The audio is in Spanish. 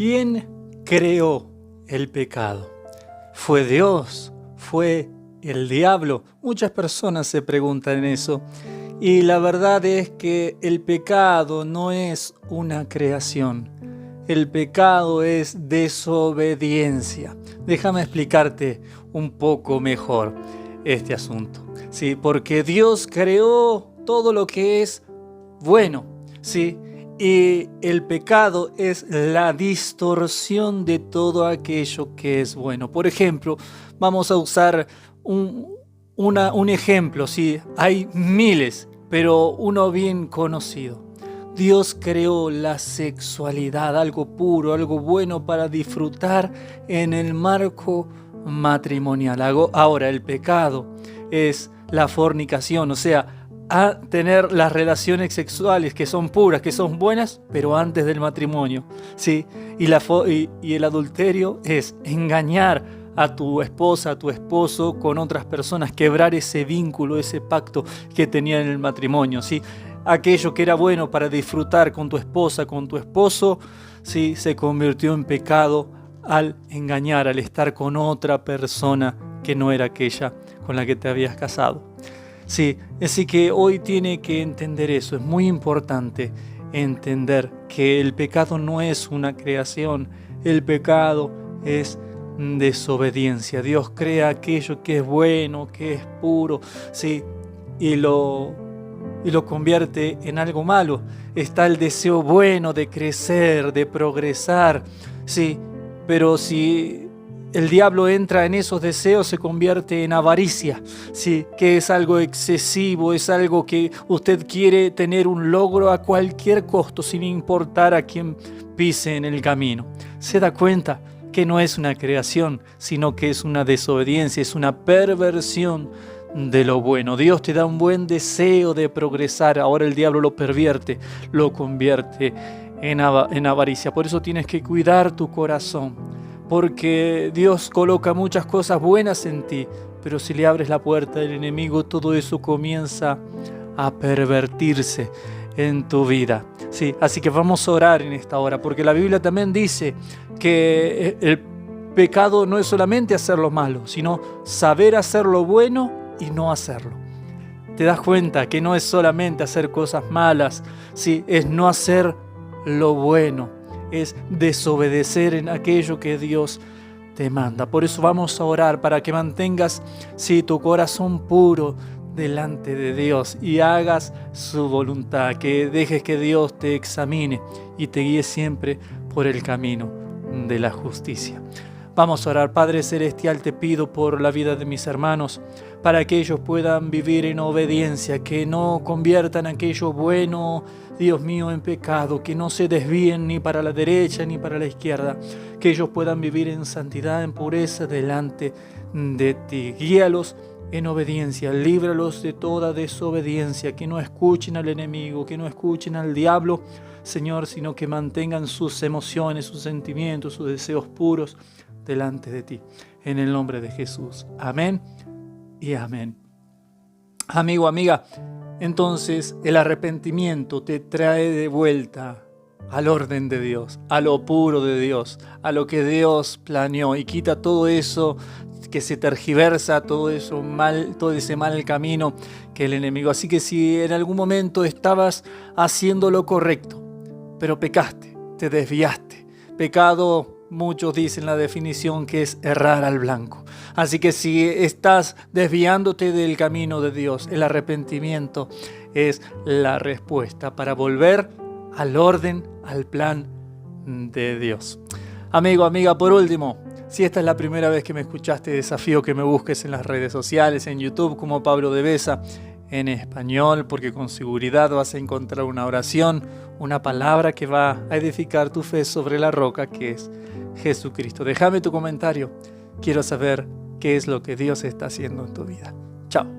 ¿Quién creó el pecado? ¿Fue Dios? ¿Fue el diablo? Muchas personas se preguntan eso. Y la verdad es que el pecado no es una creación. El pecado es desobediencia. Déjame explicarte un poco mejor este asunto. ¿Sí? Porque Dios creó todo lo que es bueno, ¿sí? Y el pecado es la distorsión de todo aquello que es bueno. Por ejemplo, vamos a usar un ejemplo, ¿sí? Hay miles, pero uno bien conocido. Dios creó la sexualidad, algo puro, algo bueno para disfrutar en el marco matrimonial. Ahora, el pecado es la fornicación, o sea, a tener las relaciones sexuales que son puras, que son buenas, pero antes del matrimonio, ¿sí? Y el adulterio es engañar a tu esposa, a tu esposo con otras personas, quebrar ese vínculo, ese pacto que tenían en el matrimonio, ¿sí? Aquello que era bueno para disfrutar con tu esposa, con tu esposo, ¿sí? Se convirtió en pecado al engañar, al estar con otra persona que no era aquella con la que te habías casado. Sí, así que hoy tiene que entender eso. Es muy importante entender que el pecado no es una creación. El pecado es desobediencia. Dios crea aquello que es bueno, que es puro, sí, y lo convierte en algo malo. Está el deseo bueno de crecer, de progresar, sí, pero si el diablo entra en esos deseos, se convierte en avaricia, ¿sí? Que es algo excesivo, es algo que usted quiere tener un logro a cualquier costo, sin importar a quién pise en el camino. ¿Se da cuenta que no es una creación, sino que es una desobediencia, es una perversión de lo bueno? Dios te da un buen deseo de progresar, ahora el diablo lo pervierte, lo convierte en avaricia. Por eso tienes que cuidar tu corazón. Porque Dios coloca muchas cosas buenas en ti, pero si le abres la puerta al enemigo, todo eso comienza a pervertirse en tu vida. Sí, así que vamos a orar en esta hora, porque la Biblia también dice que el pecado no es solamente hacer lo malo, sino saber hacer lo bueno y no hacerlo. Te das cuenta que no es solamente hacer cosas malas, sí, es no hacer lo bueno. Es desobedecer en aquello que Dios te manda. Por eso vamos a orar para que mantengas, sí, tu corazón puro delante de Dios y hagas su voluntad, que dejes que Dios te examine y te guíe siempre por el camino de la justicia. Vamos a orar. Padre Celestial, te pido por la vida de mis hermanos, para que ellos puedan vivir en obediencia, que no conviertan aquello bueno, Dios mío, en pecado, que no se desvíen ni para la derecha ni para la izquierda, que ellos puedan vivir en santidad, en pureza delante de ti. Guíalos en obediencia, líbralos de toda desobediencia, que no escuchen al enemigo, que no escuchen al diablo, Señor, sino que mantengan sus emociones, sus sentimientos, sus deseos puros delante de ti. En el nombre de Jesús. Amén y amén. Amigo, amiga, entonces el arrepentimiento te trae de vuelta al orden de Dios, a lo puro de Dios, a lo que Dios planeó, y quita todo eso que se tergiversa, todo ese mal camino que el enemigo. Así que si en algún momento estabas haciendo lo correcto, pero pecaste, te desviaste, pecado, muchos dicen la definición que es errar al blanco. Así que si estás desviándote del camino de Dios, el arrepentimiento es la respuesta para volver al orden, al plan de Dios. Amigo, amiga, por último, si esta es la primera vez que me escuchaste, desafío que me busques en las redes sociales, en YouTube como Pablo de Besa, en español, porque con seguridad vas a encontrar una oración, una palabra que va a edificar tu fe sobre la roca que es Jesucristo. Déjame tu comentario. Quiero saber qué es lo que Dios está haciendo en tu vida. Chao.